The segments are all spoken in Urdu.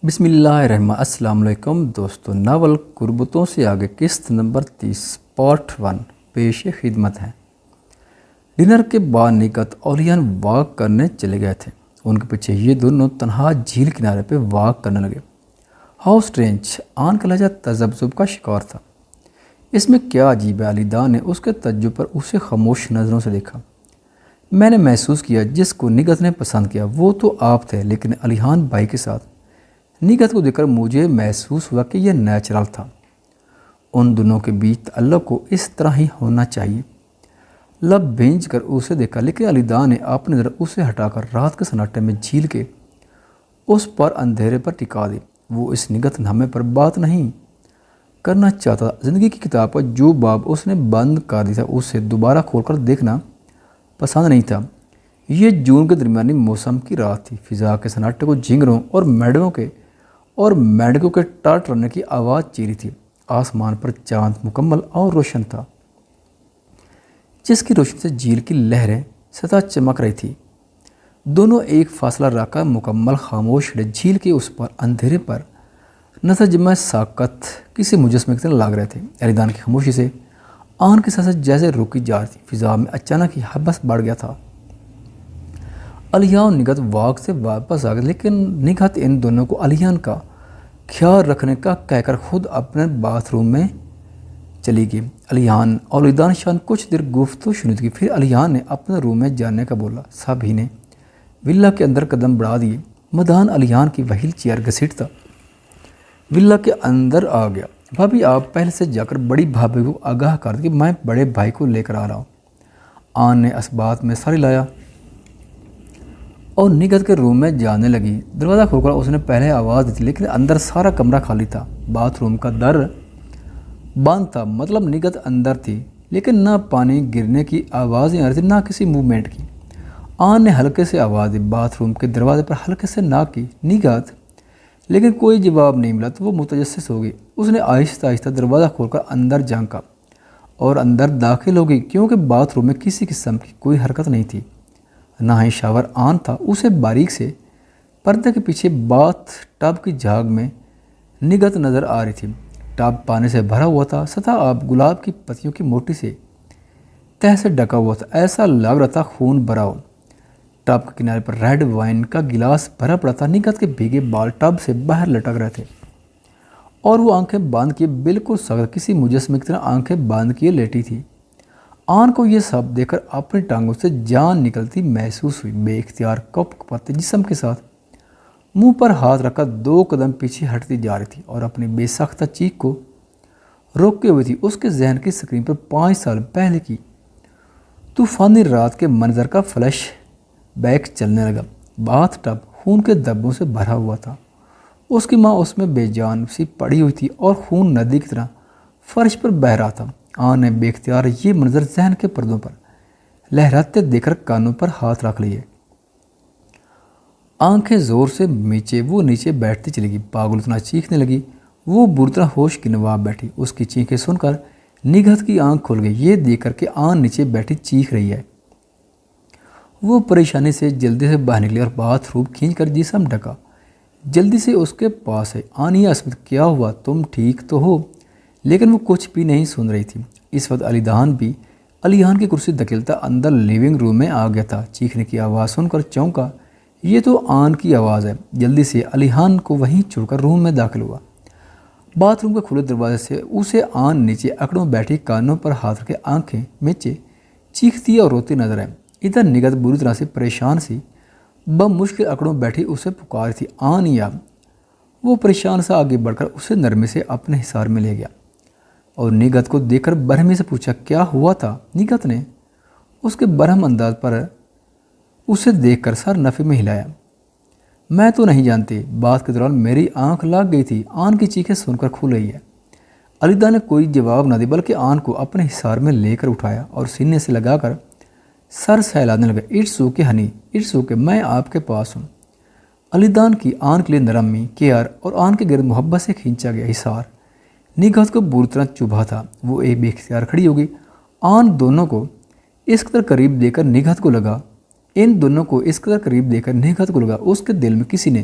بسم اللہ الرحمن السلام علیکم دوستو، ناول قربتوں سے آگے قسط نمبر 30 پارٹ 1 پیش خدمت ہے۔ ڈنر کے بعد نگہت اولیان واک کرنے چلے گئے تھے۔ ان کے پیچھے یہ دونوں تنہا جھیل کنارے پہ واک کرنے لگے۔ ہاؤ اسٹرینج، آن کا لہجہ تذبذب کا شکار تھا۔ اس میں کیا عجیب ہے؟ علیدان نے اس کے تعجب پر اسے خاموش نظروں سے دیکھا۔ میں نے محسوس کیا جس کو نگہت نے پسند کیا وہ تو آپ تھے، لیکن علیحان بھائی کے ساتھ نگہت کو دیکھ کر مجھے محسوس ہوا کہ یہ نیچرل تھا۔ ان دونوں کے بیچ تعلق کو اس طرح ہی ہونا چاہیے۔ لب بھینج کر اسے دیکھا، لیکن علیدان نے اپنی نظر اسے ہٹا کر رات کے سناٹے میں جھیل کے اس پر اندھیرے پر ٹکا دی۔ وہ اس نگہت نامے پر بات نہیں کرنا چاہتا تھا۔ زندگی کی کتاب کا جو باب اس نے بند کر دیا تھا اسے دوبارہ کھول کر دیکھنا پسند نہیں تھا۔ یہ جون کے درمیانی موسم کی رات تھی۔ فضا کے سناٹے کو جھینگروں اور مینڈکوں کے ٹاٹ رننے کی آواز چیری تھی۔ آسمان پر چاند مکمل اور روشن تھا، جس کی روشنی سے جھیل کی لہریں سطح چمک رہی تھی۔ دونوں ایک فاصلہ رکھ کر مکمل خاموش کھڑے جھیل کے اس پر اندھیرے پر نظر جمع ساکت کسی مجسمے کی طرح لگ رہے تھے۔ علیدان کی خاموشی سے آن کی سانسیں جیسے رکی جا رہی تھی۔ فضا میں اچانک ہی حبس بڑھ گیا تھا۔ علیحان نگہت واک سے واپس آ گئے، لیکن نگہت ان دونوں کو علیحان کا خیال رکھنے کا کہہ کر خود اپنے باتھ روم میں چلی گئی۔ علیحان اور علیدان شان کچھ دیر گفتگو شنیدگی، پھر علیحان نے اپنے روم میں جانے کا بولا۔ سب ہی نے ولا کے اندر قدم بڑھا دیے۔ مدان علیحان کی وہیل چیئر گھسیٹتا ولا کے اندر آ گیا۔ بھابھی، آپ پہلے سے جا کر بڑی بھابھی کو آگاہ کر دیں کہ میں بڑے بھائی کو لے کر آ رہا ہوں۔ آن نے اس بات میں ساری لایا اور نگہت کے روم میں جانے لگی۔ دروازہ کھول کر اس نے پہلے آواز دی تھی، لیکن اندر سارا کمرہ خالی تھا۔ باتھ روم کا در بند تھا، مطلب نگہت اندر تھی، لیکن نہ پانی گرنے کی آوازیں آ رہی تھی نہ کسی موومنٹ کی۔ آن نے ہلکے سے آواز دی، باتھ روم کے دروازے پر ہلکے سے ناک کی نگہت، لیکن کوئی جواب نہیں ملا تو وہ متجسس ہو گئی۔ اس نے آہستہ آہستہ دروازہ کھول کر اندر جھانکا اور اندر داخل ہو گئی، کیونکہ باتھ روم میں کسی قسم کی کوئی حرکت نہیں تھی، نہ ہی شاور آن تھا۔ اسے باریک سے پردے کے پیچھے باتھ ٹب کی جھاگ میں نگہت نظر آ رہی تھی۔ ٹب پانی سے بھرا ہوا تھا، سطح آب گلاب کی پتیوں کی موٹی سے تہ سے ڈھکا ہوا تھا، ایسا لگ رہا تھا خون بھرا ہو۔ ٹب کے کنارے پر ریڈ وائن کا گلاس بھرا پڑا تھا۔ نگہت کے بھیگے بال ٹب سے باہر لٹک رہے تھے اور وہ آنکھیں بند کیے بالکل سخت کسی مجسمے کی طرح آنکھیں بند کیے لیٹی تھی۔ آن کو یہ سب دیکھ کر اپنی ٹانگوں سے جان نکلتی محسوس ہوئی۔ بے اختیار کپ کپاتے جسم کے ساتھ منہ پر ہاتھ رکھ کر 2 قدم پیچھے ہٹتی جا رہی تھی اور اپنی بے ساختہ چیخ کو روکے ہوئی تھی۔ اس کے ذہن کی سکرین پر 5 سال پہلے کی طوفانی رات کے منظر کا فلیش بیک چلنے لگا۔ باتھ ٹب خون کے دھبوں سے بھرا ہوا تھا۔ اس کی ماں اس میں بے جان سی پڑی ہوئی تھی اور خون ندی کی طرح فرش پر بہہ رہا تھا۔ آن نے بے اختیار یہ منظر ذہن کے پردوں پر لہراتے دیکھ کر کانوں پر ہاتھ رکھ لیے۔ آنکھیں زور سے میچے وہ نیچے بیٹھتی چلی گئی۔ پاگل اتنا چیخنے لگی، وہ بری طرح ہوش کی نواب بیٹھی۔ اس کی چیخیں سن کر نگہت کی آنکھ کھل گئی، یہ دیکھ کر کہ آن نیچے بیٹھی چیخ رہی ہے۔ وہ پریشانی سے جلدی سے باہر نکلی اور باتھ روم کھینچ کر جسم ڈھکا، جلدی سے اس کے پاس ہے۔ آن، یہ عصمت کیا ہوا؟ تم ٹھیک تو ہو؟ لیکن وہ کچھ بھی نہیں سن رہی تھی۔ اس وقت علیحان بھی علیحان کی کرسی دھکیلتا اندر لیونگ روم میں آ گیا تھا۔ چیخنے کی آواز سن کر چونکا، یہ تو آن کی آواز ہے۔ جلدی سے علیحان کو وہیں چھوڑ کر روم میں داخل ہوا۔ باتھ روم کے کھلے دروازے سے اسے آن نیچے اکڑوں بیٹھی کانوں پر ہاتھ رکھے آنکھیں میچے چیختی اور روتی نظر آئی۔ ادھر نگہت بری طرح سے پریشان سی بمشکل اکڑوں بیٹھی اسے پکار تھی، آن یا۔ وہ پریشان سا آگے بڑھ کر اسے نرمی سے اپنے حصار میں لے گیا اور نگہت کو دیکھ کر برہمی سے پوچھا، کیا ہوا تھا؟ نگہت نے اس کے برہم انداز پر اسے دیکھ کر سر نفی میں ہلایا۔ میں تو نہیں جانتی، بات کے دوران میری آنکھ لگ گئی تھی۔ آن کی چیخیں سن کر کھل رہی ہے۔ علیحان نے کوئی جواب نہ دی بلکہ آن کو اپنے حصار میں لے کر اٹھایا اور سینے سے لگا کر سر سہلانے لگا۔ It's okay honey, it's okay, میں آپ کے پاس ہوں۔ علیحان کی آن کے لیے نرمی، کیئر اور آن کے گرد محبت سے کھینچا گیا حصار نگہت کو بری طرح چبھا تھا۔ وہ ایک بے اختیار کھڑی ہو گئی۔ آن دونوں کو اس قدر قریب دیکھ کر نگہت کو لگا اس کے دل میں کسی نے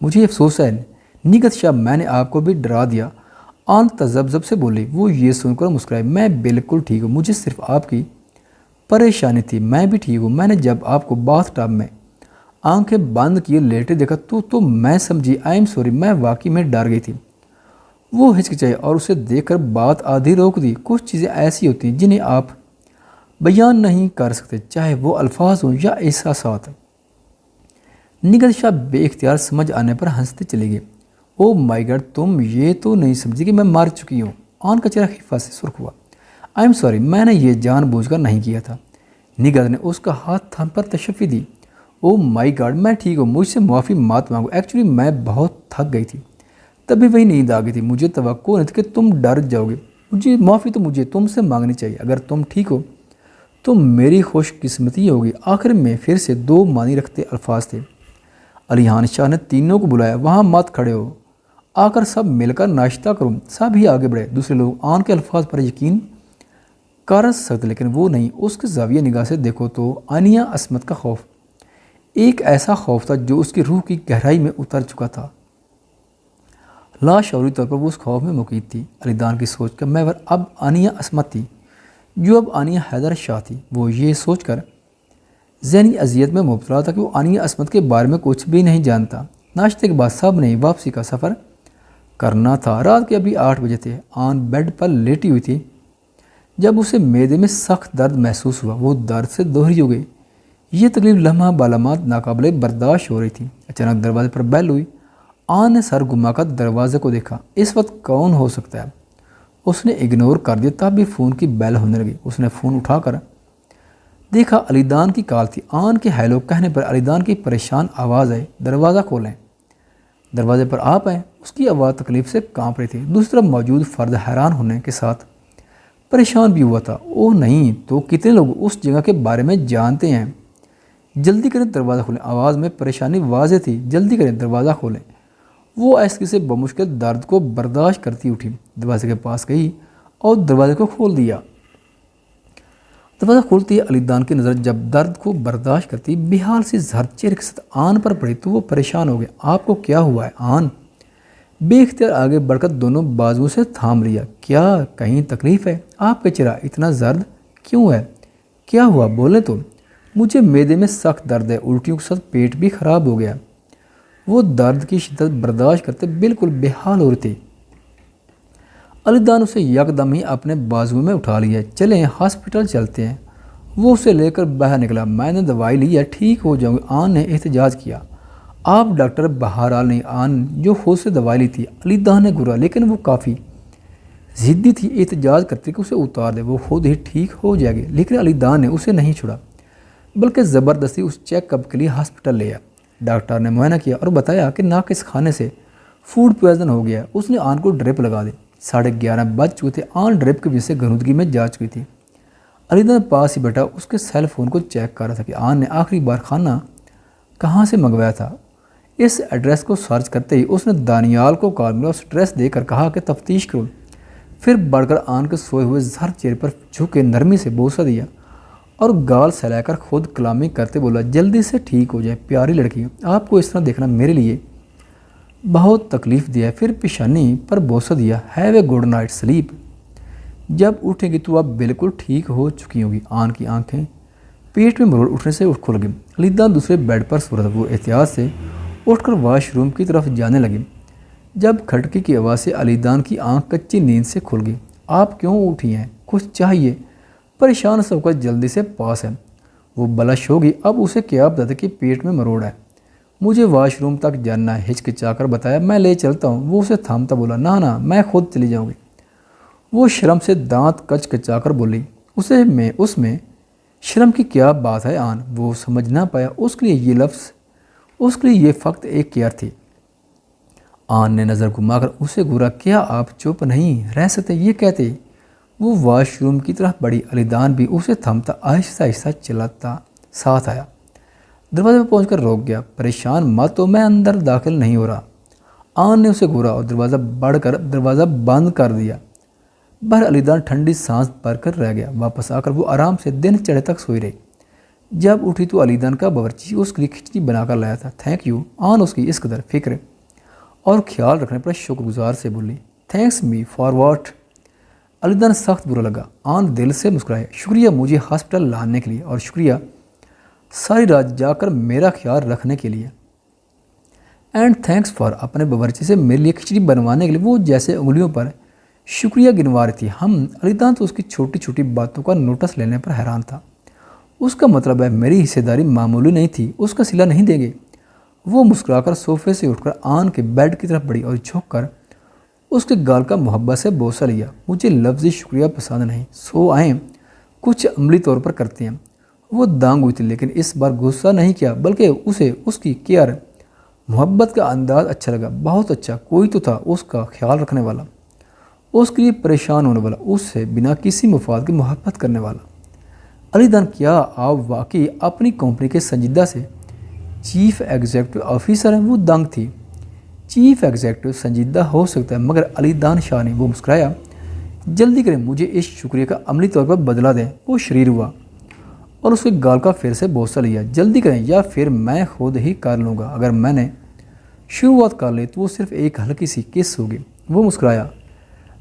مجھے افسوس ہے نگہت شاہ، میں نے آپ کو بھی ڈرا دیا، آن تذبذب سے بولی۔ وہ یہ سن کر مسکرائے۔ میں بالکل ٹھیک ہوں، مجھے صرف آپ کی پریشانی تھی۔ میں بھی ٹھیک ہوں۔ میں نے جب آپ کو باتھ ٹب میں آنکھیں بند کیے لیٹے دیکھا تو میں سمجھی آئی ایم سوری، میں واقعی میں ڈر گئی تھی۔ وہ ہچکچائے اور اسے دیکھ کر بات آدھی روک دی۔ کچھ چیزیں ایسی ہوتی ہیں جنہیں آپ بیان نہیں کر سکتے، چاہے وہ الفاظ ہوں یا احساسات۔ نگہت شاہ بے اختیار سمجھ آنے پر ہنستے چلے گئے۔ او مائی گاڈ، تم یہ تو نہیں سمجھی کہ میں مر چکی ہوں؟ آن کا چہرہ خفا سے سرخ ہوا۔ آئی ایم سوری، میں نے یہ جان بوجھ کر نہیں کیا تھا۔ نگہت نے اس کا ہاتھ تھام پر تشفی دی۔ او مائی گاڈ، میں ٹھیک ہوں، مجھ سے معافی مت مانگو، ایکچولی میں بہت تھک گئی تھی، تبھی وہی نیند آ گئی تھی، مجھے توقع نہیں تھی کہ تم ڈر جاؤ گے، معافی تو مجھے تم سے مانگنی چاہیے، اگر تم ٹھیک ہو تو میری خوش قسمتی ہوگی۔ آخر میں پھر سے دو معنی رکھتے الفاظ تھے۔ علیحان شاہ نے تینوں کو بلایا۔ وہاں مت کھڑے ہو، آ کر سب مل کر ناشتہ کرو۔ سب ہی آگے بڑھے۔ دوسرے لوگ آن کے الفاظ پر یقین کر سکتے لیکن وہ نہیں۔ اس کے زاویہ نگاہ سے دیکھو تو آنیہ عصمت کا خوف ایک ایسا خوف تھا جو اس کی روح کی گہرائی میں اتر چکا تھا۔ لاشعوری طور پر وہ اس خوف میں مقید تھی۔ علی دان کی سوچ کا محور اب آنیہ عصمت تھی، جو اب آنیہ حیدر شاہ تھی۔ وہ یہ سوچ کر ذہنی اذیت میں مبتلا تھا کہ وہ آنیہ عصمت کے بارے میں کچھ بھی نہیں جانتا۔ ناشتے کے بعد سب نے واپسی کا سفر کرنا تھا۔ رات کے ابھی 8 بجے تھے۔ آن بیڈ پر لیٹی ہوئی تھی جب اسے معدے میں سخت درد محسوس ہوا۔ وہ درد سے دوہری ہو گئی۔ یہ تکلیف لمحہ بالامات ناقابل برداشت ہو رہی تھی۔ اچانک دروازے پر بیل ہوئی۔ آن نے سر گھما کر دروازے کو دیکھا۔ اس وقت کون ہو سکتا ہے؟ اس نے اگنور کر دیا، تب بھی فون کی بیل ہونے لگی۔ اس نے فون اٹھا کر دیکھا علی دان کی کال تھی۔ آن کے ہیلو کہنے پر علی دان کی پریشان آواز آئی، دروازہ کھولیں۔ دروازے پر آپ آئے۔ اس کی آواز تکلیف سے کانپ رہی تھی۔ دوسری طرف موجود فرد حیران ہونے کے ساتھ پریشان بھی ہوا تھا۔ اوہ نہیں تو کتنے لوگ اس جگہ کے بارے میں جانتے ہیں؟ جلدی کریں، دروازہ کھولیں۔ آواز میں پریشانی واضح تھی۔ جلدی کریں، دروازہ کھولیں۔ وہ ایسے سے بمشکل درد کو برداشت کرتی اٹھی، دروازے کے پاس گئی اور دروازے کو کھول دیا۔ دروازہ کھولتی علی دان کی نظر جب درد کو برداشت کرتی بے حال سی زرد چہرے کے ساتھ آن پر پڑی تو وہ پریشان ہو گئے۔ آپ کو کیا ہوا ہے آن؟ بے اختیار آگے بڑھ کر دونوں بازوؤں سے تھام لیا۔ کیا کہیں تکلیف ہے؟ آپ کا چہرہ اتنا زرد کیوں ہے؟ کیا ہوا بولیں تو؟ مجھے معدے میں سخت درد ہے، الٹیوں کے ساتھ پیٹ بھی خراب ہو گیا۔ وہ درد کی شدت برداشت کرتے بالکل بے حال ہو رہی تھی۔ علی دان اسے یکدم ہی اپنے بازو میں اٹھا لیا۔ چلیں ہاسپٹل چلتے ہیں۔ وہ اسے لے کر باہر نکلا۔ میں نے دوائی لی ہے، ٹھیک ہو جاؤں گی، آن نے احتجاج کیا۔ آپ ڈاکٹر بہرحال نہیں، آن جو خود سے دوائی لی تھی۔ علی دان نے گھورا لیکن وہ کافی ضدی تھی، احتجاج کرتی کہ اسے اتار دے، وہ خود ہی ٹھیک ہو جائے گی۔ لیکن علی دان نے اسے نہیں چھوڑا بلکہ زبردستی اس چیک اپ کے لیے ہاسپٹل لے آیا۔ ڈاکٹر نے معائنہ کیا اور بتایا کہ ناقص کھانے سے فوڈ پوائزن ہو گیا۔ اس نے آن کو ڈرپ لگا دی۔ 11:30 بج چکے تھے۔ آن ڈرپ کی وجہ سے گھنودگی میں جا چکی تھی۔ علی دان پاس ہی بیٹھا اس کے سیل فون کو چیک کر رہا تھا کہ آن نے آخری بار کھانا کہاں سے منگوایا تھا۔ اس ایڈریس کو سرچ کرتے ہی اس نے دانیال کو کال ملا، اس ایڈریس دے کر کہا کہ تفتیش کرو۔ پھر بڑھ کر آن کے سوئے ہوئے زرد چہرے پر جھک کے نرمی سے بوسہ دیا اور گال سلا کر خود کلامی کرتے بولا، جلدی سے ٹھیک ہو جائے پیاری لڑکی، آپ کو اس طرح دیکھنا میرے لیے بہت تکلیف دیا ہے۔ پھر پیشانی پر بوسہ دیا، have a good night sleep, جب اٹھے گی تو آپ بالکل ٹھیک ہو چکی ہوگی۔ آن کی آنکھیں پیٹ میں مروڑ اٹھنے سے کھل گئی۔ علی دان دوسرے بیڈ پر سو رہا تھا۔ وہ احتیاط سے اٹھ کر واش روم کی طرف جانے لگی جب کھٹکی کی آواز سے علی دان کی آنکھ کچی نیند سے کھل گئی۔ آپ کیوں اٹھی ہیں؟ کچھ چاہیے؟ پریشان سب کا جلدی سے پاس ہے۔ وہ بلش ہوگی، اب اسے کیا پتا تھا کہ پیٹ میں مروڑ ہے۔ مجھے واش روم تک جانا ہے، ہچکچا کر بتایا۔ میں لے چلتا ہوں۔ وہ اسے تھامتا بولا، نہ میں خود چلی جاؤں گی۔ وہ شرم سے دانت کچ کچا کر بولی۔ اس میں شرم کی کیا بات ہے آن؟ وہ سمجھ نہ پایا۔ اس کے لیے یہ فقط ایک کیئر تھی۔ آن نے نظر گھما کر اسے گھورا، کیا آپ چپ نہیں رہ سکتے یہ کہتے؟ وہ واش روم کی طرف بڑھی۔ علی دان بھی اسے تھامتا آہستہ آہستہ چلاتا ساتھ آیا۔ دروازے پہ پہنچ کر روک گیا۔ پریشان مت ہو، میں اندر داخل نہیں ہو رہا۔ آن نے اسے گھورا اور دروازہ بند کر دیا۔ باہر علی دان ٹھنڈی سانس بھر کر رہ گیا۔ واپس آ کر وہ آرام سے دن چڑھے تک سوئی رہی۔ جب اٹھی تو علی دان کا باورچی اس کے لیے کھچڑی بنا کر لایا تھا۔ Thank you. آن اس کی اس قدر فکر اور خیال رکھنے پر شکر گزار سے بولی، تھینکس می فار واٹ؟ علی دان سخت برا لگا۔ آن دل سے مسکرائے، شکریہ مجھے ہاسپٹل لانے کے لیے، اور شکریہ ساری رات جا کر میرا خیال رکھنے کے لیے، اینڈ تھینکس فار اپنے باورچی سے میرے لیے کھچڑی بنوانے کے لیے۔ وہ جیسے انگلیوں پر شکریہ گنوا رہی تھی۔ علی دان تو اس کی چھوٹی چھوٹی باتوں کا نوٹس لینے پر حیران تھا۔ اس کا مطلب ہے میری حصے داری معمولی نہیں تھی، اس کا صلہ نہیں دیں گے؟ وہ مسکرا کر صوفے سے اٹھ کر آن کے بیڈ کی طرف بڑھی اور جھک کر اس کے گال کا محبت سے بوسہ لیا۔ مجھے لفظی شکریہ پسند نہیں، سو آئیں کچھ عملی طور پر کرتے ہیں۔ وہ دانگ ہوئی تھی، لیکن اس بار غصہ نہیں کیا، بلکہ اسے اس کی کیئر محبت کا انداز اچھا لگا۔ بہت اچھا، کوئی تو تھا اس کا خیال رکھنے والا، اس کے لیے پریشان ہونے والا، اس سے بنا کسی مفاد کی محبت کرنے والا۔ علی دان، کیا آپ واقعی اپنی کمپنی کے سنجیدہ سے چیف ایگزیکٹو آفیسر ہیں؟ وہ دنگ تھی۔ چیف ایگزیکٹو سنجیدہ ہو سکتا ہے، مگر علی دان شاہ نے وہ مسکرایا، جلدی کریں، مجھے اس شکریہ کا عملی طور پر بدلہ دیں۔ وہ شریر ہوا اور اس کے گال کا پھر سے بوسہ لیا۔ جلدی کریں یا پھر میں خود ہی کر لوں گا۔ اگر میں نے شروعات کر لی تو وہ صرف ایک ہلکی سی کس ہوگی۔ وہ مسکرایا۔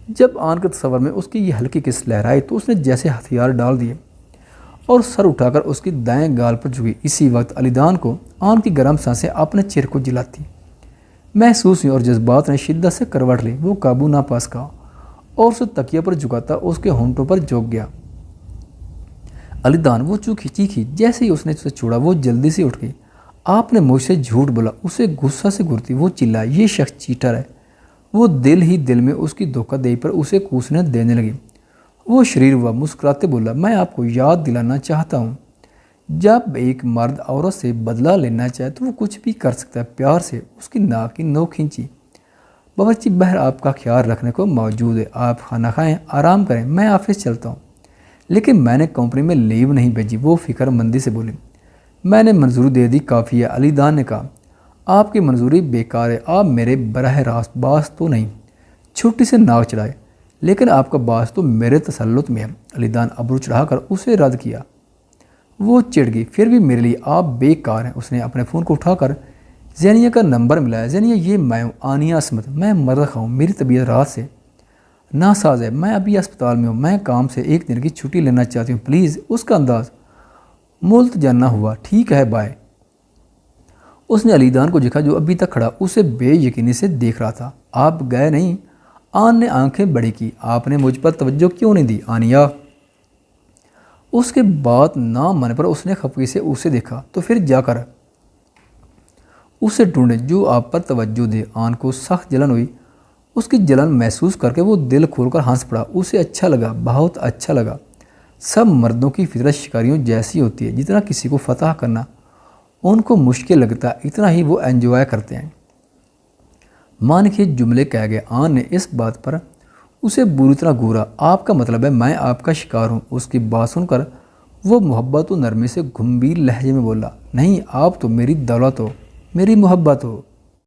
جب آن کے تصور میں اس کی یہ ہلکی کس لہرائی تو اس نے جیسے ہتھیار ڈال دیے اور سر اٹھا کر اس کی دائیں گال پر جھکی۔ اسی وقت علی دان کو آن کی گرم سانسیں اپنے چہرے کو جلاتی محسوس ہوئی اور جذبات نے شدت سے کروٹ لی۔ وہ قابو نہ پا سکا اور اسے تکیہ پر جھکاتا اس کے ہونٹوں پر جھک گیا۔ علی دان، وہ چیخی جیسے ہی اس نے اسے چھوڑا وہ جلدی سے اٹھ گئی۔ آپ نے مجھ سے جھوٹ بولا، اسے غصہ سے گرتی وہ چلائی، یہ شخص چیٹر ہے۔ وہ دل ہی دل میں اس کی دھوکہ دہی پر اسے کوسنے دینے لگی۔ وہ شریر ہوا، مسکراتے بولا، میں آپ کو یاد دلانا چاہتا ہوں، جب ایک مرد عورت سے بدلہ لینا چاہے تو وہ کچھ بھی کر سکتا ہے۔ پیار سے اس کی ناک کی نوک کھینچی۔ باورچی بہر آپ کا خیال رکھنے کو موجود ہے، آپ کھانا کھائیں، آرام کریں، میں آفس چلتا ہوں۔ لیکن میں نے کمپنی میں لیو نہیں بھیجی، وہ فکر مندی سے بولی۔ میں نے منظوری دے دی، کافی ہے، علی دان نے کہا۔ آپ کی منظوری بیکار ہے، آپ میرے براہ راست باس تو نہیں، چھٹی سے ناک چڑھائے، لیکن آپ کا باس تو میرے تسلط میں ہے۔ علی دان ابرو چڑھا کر اسے رد کیا۔ وہ چڑھ گئی، پھر بھی میرے لیے آپ بیکار ہیں۔ اس نے اپنے فون کو اٹھا کر زینیہ کا نمبر ملایا۔ زینیہ، یہ میں ہوں، آنیہ عصمت، میں مرد خواہ ہوں، میری طبیعت رات سے ناساز ہے، میں ابھی اسپتال میں ہوں، میں کام سے ایک دن کی چھٹی لینا چاہتی ہوں، پلیز۔ اس کا انداز ملتجانہ ہوا۔ ٹھیک ہے، بائے۔ اس نے علی دان کو دیکھا جو ابھی تک کھڑا اسے بے یقینی سے دیکھ رہا تھا۔ آپ گئے نہیں؟ آن نے آنکھیں بڑی کی۔ آپ نے مجھ پر توجہ کیوں نہیں دی آنیہ؟ اس کے بات نہ مانے پر اس نے خفگی سے اسے دیکھا، تو پھر جا کر اسے ڈھونڈے جو آپ پر توجہ دے۔ آن کو سخت جلن ہوئی۔ اس کی جلن محسوس کر کے وہ دل کھول کر ہنس پڑا۔ اسے اچھا لگا، بہت اچھا لگا۔ سب مردوں کی فطرت شکاریوں جیسی ہوتی ہے، جتنا کسی کو فتح کرنا ان کو مشکل لگتا ہے اتنا ہی وہ انجوائے کرتے ہیں۔ مان کے جملے کہہ گئے۔ آن نے اس بات پر اسے بری طرح گھورا۔ آپ کا مطلب ہے میں آپ کا شکار ہوں؟ اس کی بات سن کر وہ محبت و نرمی سے گمبھیر لہجے میں بولا، نہیں، آپ تو میری دولت ہو، میری محبت ہو۔